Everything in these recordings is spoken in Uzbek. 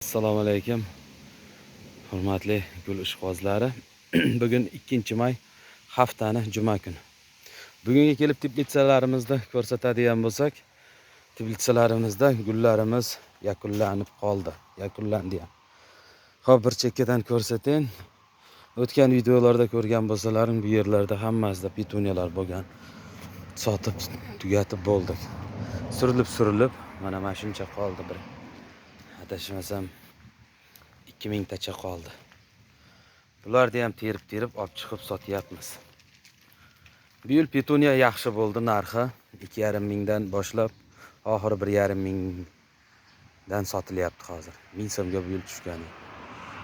Assalomu alaykum. Hurmatli gul ishqibozlari. Bugun 2-may haftani juma kuni. Bugunga kelib teplitsalarimizni ko'rsatadigan bo'lsak, teplitsalarimizda gullarimiz yakunlanib qoldi. Yakunlandi ham. Xo'p, bir chekkadan ko'rsating. O'tgan videolarda ko'rgan bo'lsalaring, bu yerlarda hammasida petuniyalar bo'lgan. Sotib tugatib bo'ldik. Surilib, mana shuncha qoldi bir. Adashmasam 2000 tacha qoldi. Bularni ham terib olib chiqib sotyapmiz. Bu yil petuniya yaxshi bo'ldi narxi. 2,5 mingdan boshlab oxiri 1,5 mingdan sotilyapti hozir. 1000 so'mga bu yil tushgan.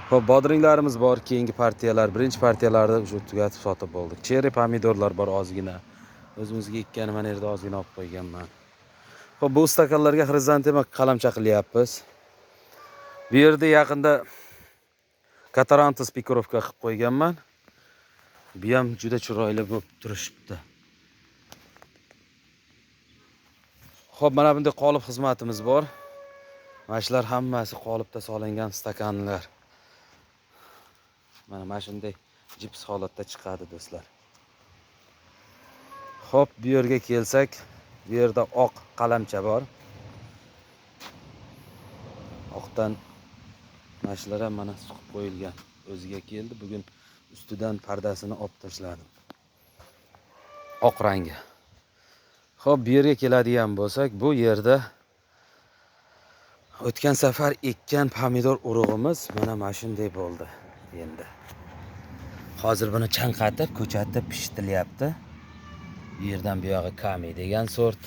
Xo'p, bodringlarimiz bor, keyingi partiyalar, birinchi partiyalarda shu tugatib sotib bo'ldik. Cherry pomidorlar bor ozgina. O'zimizga ekkan mana yerda ozgina olib qo'yganman. Xo'p, bu stakanlarga xrizantema qalamcha qilyapmiz. Bu yerda yaqinda Katarantus pikorovka qilib qo'yganman. Bu ham juda chiroyli bo'lib turishibdi. Xo'p, mana bunday qolip xizmatimiz bor. Mana shular hammasi qolipda solingan stakanlar. Mana shunday jips holatda chiqadi do'stlar. Xo'p, bu yerga kelsak, bu yerda oq qalamcha bor. Oqdan mana shular ham mana suqib qo'yilgan. O'ziga keldi. Bugun ustidan pardasini olib tashladim. Oq rangi. Xo'p, bu yerga keladigan bo'lsak, bu yerda o'tgan safar ekkan pomidor urug'imiz mana shunday bo'ldi endi. Hozir buni chanqatib, ko'chatib pishitilyapti. Bu yerdan bu yog'i kami degan sort.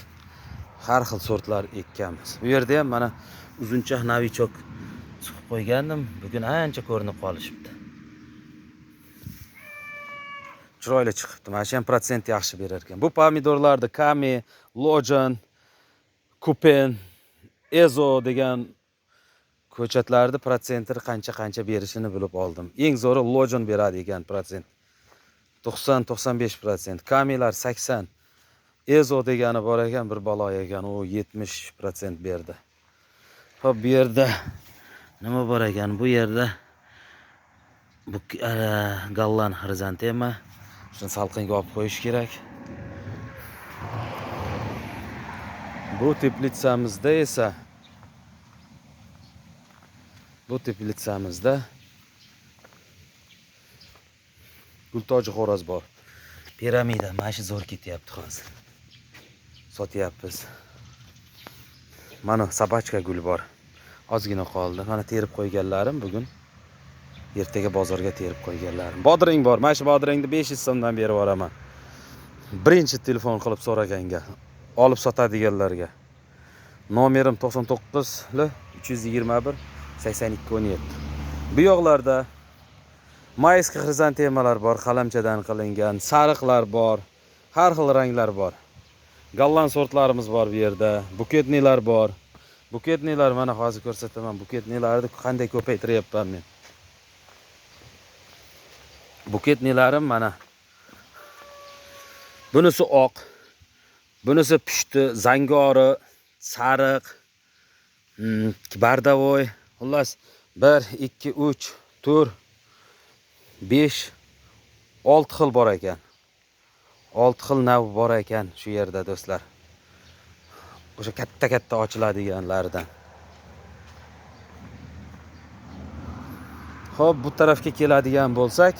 Har xil sortlar ekkanmiz. Bu yerda ham mana uzuncha navichok chiqib qo'ygandim. Bugun ancha ko'rinib qolishibdi. Chiroyli chiqibdi. Mana shu ham protsent yaxshi berar ekan. Bu pomidorlarda Kami, Lojan, Kupen, Ezo degan ko'chatlarda protsentini qancha berishini bilib oldim. Eng zo'ri Lojan beradi ekan protsent. 90-95%. Kamilar 80. Ezo degani bor ekan, bir balo ekan, u 70% berdi. Xo'p, bu yerda nima bor ekan? Bu yerda bu gallan xrizantema. Shuni salqinga olib qo'yish kerak. Bu teplitsamizda esa Gultoji xo'roz bor. Piramida, mana shu zo'r ketyapti hozir. Sotyapmiz. Mana sabachka gul bor. Ozgina qoldi. Mana terib qo'yganlarim bugun. Ertaga bozorga terib qo'yganlarim. Bodring bor. Mana shu bodringni 500 so'mdan berib yuboraman. Birinchi telefon qilib so'raganga, olib sotadiganlarga. Nomerim 99-321-8217. Bu yoqlarda mayska xrizantemalar bor, qalamchadan qilingan, sariqlar bor, har xil ranglar bor. Gallan sortlarimiz bor bu yerda, buketnilar bor. Buketnilar mana hozir ko'rsataman. Buketnilarni qanday ko'paytiryapman men. Buketnilarim mana. Bunisi oq, bunisi pushti, zangori, sariq, bardavoy, xullas 1, 2, 3, 4, 5, 6 xil bor ekan. 6 xil nav bor ekan shu yerda do'stlar. O'sha katta ochiladiganlardan. Xo'p, bu tarafga keladigan bo'lsak,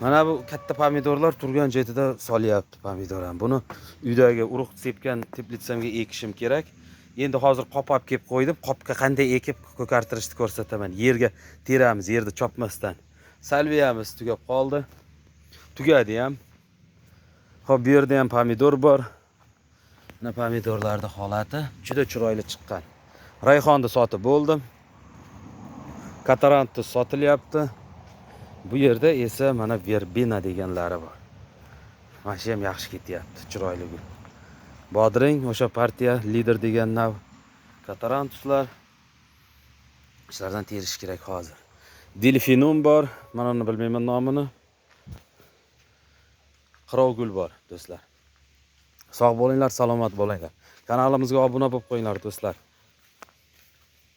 mana bu katta pomidorlar turgan joyida solyapti pomidor ham. Buni uydagi urug' sepgan teplitsamga ekishim kerak. Endi hozir qop olib kelib qo'ydim. Qopga qanday ekib ko'kartirishni ko'rsataman. Yerga teramiz, yerda chopmasdan. Salviyamiz tugab qoldi. Tugadi ham. Xo'p, bu yerda ham pomidor bor. Mana pomidorlarning holati juda chiroyli chiqqan. Rayhonni sotib bo'ldim. Katarantus sotilyapti. Bu yerda esa mana verbena deganlari bor. Mana shu ham yaxshi ketyapti, chiroyli gul. Bodring o'sha partiya lider degan nav Katarantuslar. Shulardan terish kerak hozir. Delfinum bor, mana uni bilmayman nomini. Qirovgul bor do'stlar. Sog' bo'linglar, salomat bo'linglar. Kanalimizga obuna bo'lib qo'yinglar do'stlar.